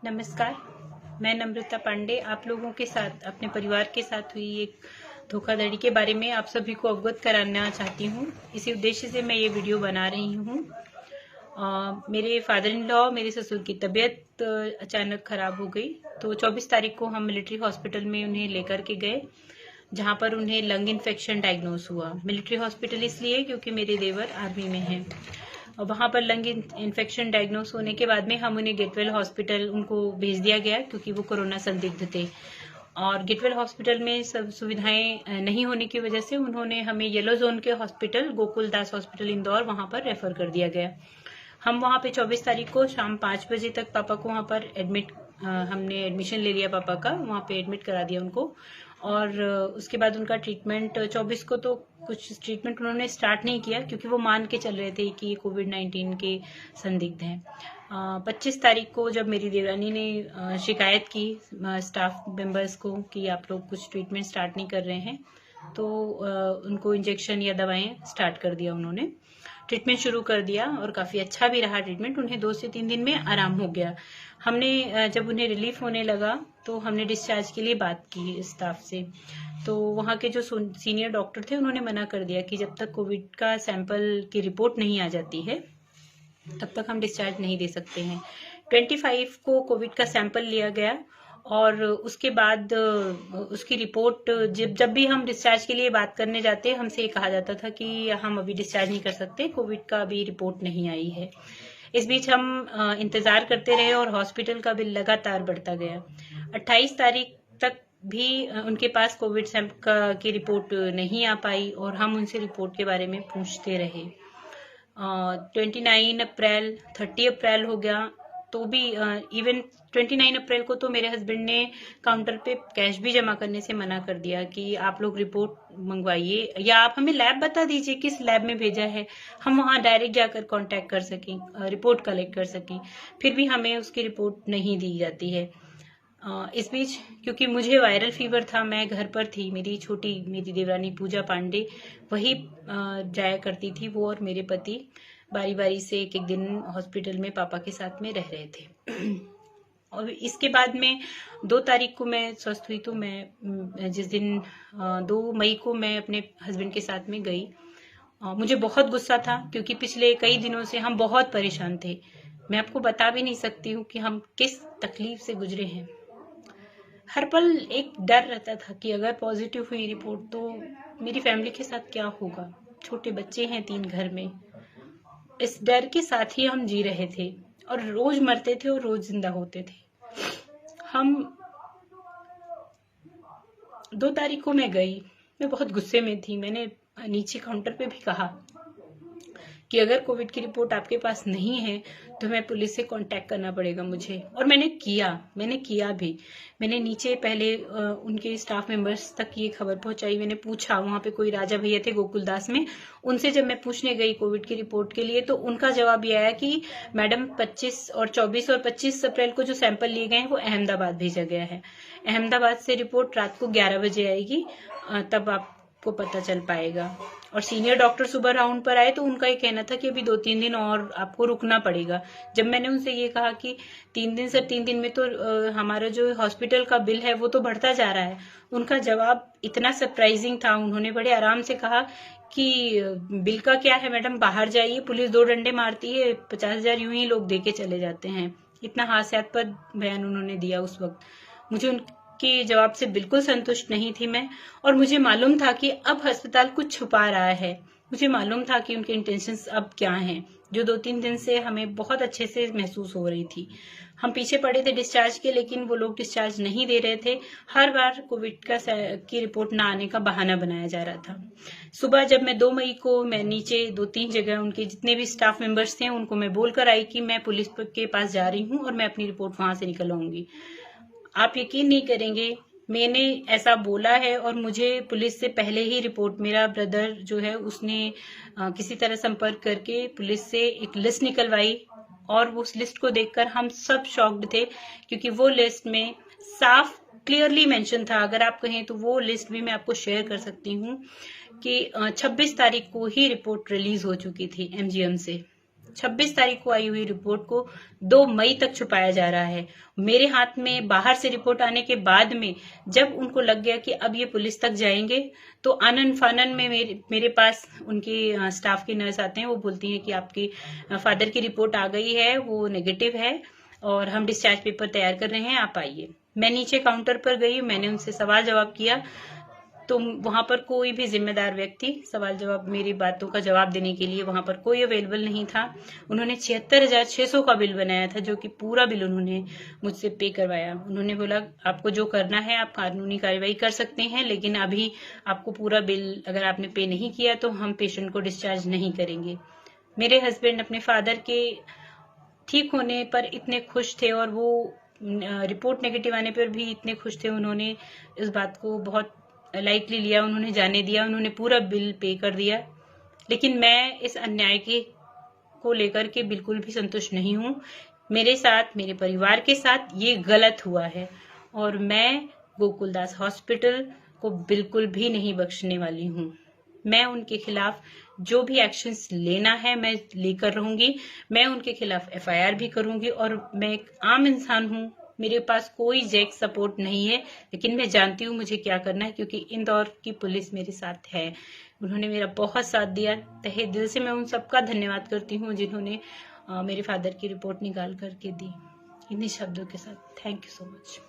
नमस्कार, मैं नम्रता पांडे आप लोगों के साथ अपने परिवार के साथ हुई एक धोखाधड़ी के बारे में आप सभी को अवगत कराना चाहती हूँ। इसी उद्देश्य से मैं ये वीडियो बना रही हूँ। मेरे फादर इन लॉ, मेरे ससुर की तबीयत अचानक खराब हो गई, तो 24 तारीख को हम मिलिट्री हॉस्पिटल में उन्हें लेकर के गए, जहाँ पर उन्हें लंग इन्फेक्शन डायग्नोस हुआ। मिलिट्री हॉस्पिटल इसलिए क्योंकि मेरे देवर आर्मी में हैं। और वहाँ पर लंग इन्फेक्शन डायग्नोस होने के बाद में हम उन्हें गेटवेल हॉस्पिटल उनको भेज दिया गया, क्योंकि वो कोरोना संदिग्ध थे। और गेटवेल हॉस्पिटल में सब सुविधाएं नहीं होने की वजह से उन्होंने हमें येलो जोन के हॉस्पिटल गोकुल दास हॉस्पिटल इंदौर वहाँ पर रेफर कर दिया गया। हम वहाँ पे 24 तारीख को शाम 5 बजे तक पापा को वहाँ पर हमने एडमिशन ले लिया पापा का, वहाँ पे एडमिट करा दिया उनको। और उसके बाद उनका ट्रीटमेंट 24 को तो कुछ ट्रीटमेंट उन्होंने स्टार्ट नहीं किया, क्योंकि वो मान के चल रहे थे कि कोविड-19 के संदिग्ध हैं। 25 तारीख को जब मेरी देवरानी ने शिकायत की स्टाफ मेंबर्स को कि आप लोग कुछ ट्रीटमेंट स्टार्ट नहीं कर रहे हैं, तो उनको इंजेक्शन या दवाएं स्टार्ट कर दिया। उन्होंने ट्रीटमेंट शुरू कर दिया और काफ़ी अच्छा भी रहा ट्रीटमेंट। उन्हें 2 से 3 दिन में आराम हो गया। हमने जब उन्हें रिलीफ होने लगा तो हमने डिस्चार्ज के लिए बात की स्टाफ से, तो वहाँ के जो सीनियर डॉक्टर थे उन्होंने मना कर दिया कि जब तक कोविड का सैंपल की रिपोर्ट नहीं आ जाती है तब तक हम डिस्चार्ज नहीं दे सकते हैं। 25 को कोविड का सैंपल लिया गया और उसके बाद उसकी रिपोर्ट जब भी हम डिस्चार्ज के लिए बात करने जाते हैं, हमसे ये कहा जाता था कि हम अभी डिस्चार्ज नहीं कर सकते, कोविड का अभी रिपोर्ट नहीं आई है। इस बीच हम इंतजार करते रहे और हॉस्पिटल का बिल लगातार बढ़ता गया। 28 तारीख तक भी उनके पास कोविड की रिपोर्ट नहीं आ पाई और हम उनसे रिपोर्ट के बारे में पूछते रहे। 29 अप्रैल 30 अप्रैल हो गया, तो भी इवन 29 अप्रैल को तो मेरे हस्बैंड ने काउंटर पे कैश भी जमा करने से मना कर दिया कि आप लोग रिपोर्ट मंगवाइए या आप हमें लैब बता दीजिए किस लैब में भेजा है, हम वहाँ डायरेक्ट जाकर कांटेक्ट कर सकें, रिपोर्ट कलेक्ट कर सकें। फिर भी हमें उसकी रिपोर्ट नहीं दी जाती है। इस बीच क्योंकि मुझे वायरल फीवर था, मैं घर पर थी, मेरी देवरानी पूजा पांडे वही जाया करती थी, वो और मेरे पति बारी बारी से एक एक दिन हॉस्पिटल में पापा के साथ में रह रहे थे। और इसके बाद में 2 तारीख को मैं स्वस्थ हुई, तो मैं जिस दिन 2 मई को मैं अपने हस्बैंड के साथ में गई। मुझे बहुत गुस्सा था, क्योंकि पिछले कई दिनों से हम बहुत परेशान थे। मैं आपको बता भी नहीं सकती हूँ कि हम किस तकलीफ से गुजरे हैं। हर पल एक डर रहता था कि अगर पॉजिटिव हुई रिपोर्ट तो मेरी फैमिली के साथ क्या होगा। छोटे बच्चे हैं 3 घर में। इस डर के साथ ही हम जी रहे थे और रोज मरते थे और रोज जिंदा होते थे। हम 2 तारीख को मैं गई, मैं बहुत गुस्से में थी। मैंने नीचे काउंटर पे भी कहा कि अगर कोविड की रिपोर्ट आपके पास नहीं है तो मैं पुलिस से कांटेक्ट करना पड़ेगा मुझे। और मैंने किया भी। मैंने नीचे पहले उनके स्टाफ मेंबर्स तक ये खबर पहुंचाई। मैंने पूछा, वहां पे कोई राजा भैया थे गोकुलदास में, उनसे जब मैं पूछने गई कोविड की रिपोर्ट के लिए, तो उनका जवाब ये आया कि मैडम 24 और 25 अप्रैल को जो सैंपल लिए गए हैं वो अहमदाबाद भेजा गया है। अहमदाबाद से रिपोर्ट रात को 11 बजे आएगी, तब आपको पता चल पाएगा। और सीनियर डॉक्टर सुबह राउंड पर आए तो उनका ये कहना था कि अभी 2-3 दिन और आपको रुकना पड़ेगा। जब मैंने उनसे ये कहा कि 3 दिन से 3 दिन में तो हमारा जो हॉस्पिटल का बिल है वो तो बढ़ता जा रहा है, उनका जवाब इतना सरप्राइजिंग था। उन्होंने बड़े आराम से कहा कि बिल का क्या है मैडम, बाहर जाइए, पुलिस 2 डंडे मारती है, 50,000 यूं ही लोग दे के चले जाते हैं। इतना हास्यास्पद बयान उन्होंने दिया उस वक्त। मुझे के जवाब से बिल्कुल संतुष्ट नहीं थी मैं, और मुझे मालूम था कि अब अस्पताल कुछ छुपा रहा है। मुझे मालूम था कि उनके इंटेंशंस अब क्या हैं, जो 2-3 दिन से हमें बहुत अच्छे से महसूस हो रही थी। हम पीछे पड़े थे डिस्चार्ज के, लेकिन वो लोग डिस्चार्ज नहीं दे रहे थे। हर बार कोविड की रिपोर्ट ना आने का बहाना बनाया जा रहा था। सुबह जब मैं 2 मई को मैं नीचे 2-3 जगह उनके जितने भी स्टाफ मेंबर्स थे उनको मैं बोलकर आई कि मैं पुलिस के पास जा रही हूँ और मैं अपनी रिपोर्ट वहां से निकलवाऊंगी। आप यकीन नहीं करेंगे, मैंने ऐसा बोला है और मुझे पुलिस से पहले ही रिपोर्ट, मेरा ब्रदर जो है उसने किसी तरह संपर्क करके पुलिस से एक लिस्ट निकलवाई, और उस लिस्ट को देखकर हम सब शॉक्ड थे, क्योंकि वो लिस्ट में साफ क्लियरली मेंशन था। अगर आप कहें तो वो लिस्ट भी मैं आपको शेयर कर सकती हूँ कि 26 तारीख को ही रिपोर्ट रिलीज हो चुकी थी एमजीएम से। 26 तारीख को आई हुई रिपोर्ट को 2 मई तक छुपाया जा रहा है। मेरे हाथ में बाहर से रिपोर्ट आने के बाद में जब उनको लग गया कि अब ये पुलिस तक जाएंगे, तो आनन फानन में मेरे पास उनके स्टाफ की नर्स आते हैं। वो बोलती हैं कि आपके फादर की रिपोर्ट आ गई है, वो नेगेटिव है और हम डिस्चार्ज पेपर तैयार कर रहे हैं, आप आइए। मैं नीचे काउंटर पर गई, मैंने उनसे सवाल जवाब किया, तो वहां पर कोई भी जिम्मेदार व्यक्ति सवाल जवाब, मेरी बातों का जवाब देने के लिए वहां पर कोई अवेलेबल नहीं था। उन्होंने 76,600 का बिल बनाया था, जो कि पूरा बिल उन्होंने मुझसे पे करवाया। उन्होंने बोला आपको जो करना है आप कानूनी कार्रवाई कर सकते हैं, लेकिन अभी आपको पूरा बिल अगर आपने पे नहीं किया तो हम पेशेंट को डिस्चार्ज नहीं करेंगे। मेरे हस्बैंड अपने फादर के ठीक होने पर इतने खुश थे और वो रिपोर्ट नेगेटिव आने पर भी इतने खुश थे। उन्होंने इस बात को बहुत लाइटली लिया, उन्होंने जाने दिया, उन्होंने पूरा बिल पे कर दिया। लेकिन मैं इस अन्याय को लेकर के बिल्कुल भी संतुष्ट नहीं हूँ। मेरे साथ, मेरे परिवार के साथ ये गलत हुआ है और मैं गोकुलदास हॉस्पिटल को बिल्कुल भी नहीं बख्शने वाली हूँ। मैं उनके खिलाफ जो भी एक्शंस लेना है मैं लेकर रहूंगी। मैं उनके खिलाफ FIR भी करूंगी और मैं एक आम इंसान हूँ, मेरे पास कोई जैक सपोर्ट नहीं है, लेकिन मैं जानती हूँ मुझे क्या करना है, क्योंकि इंदौर की पुलिस मेरे साथ है। उन्होंने मेरा बहुत साथ दिया। तहे दिल से मैं उन सबका धन्यवाद करती हूँ जिन्होंने मेरे फादर की रिपोर्ट निकाल करके दी। इन्हीं शब्दों के साथ थैंक यू सो मच।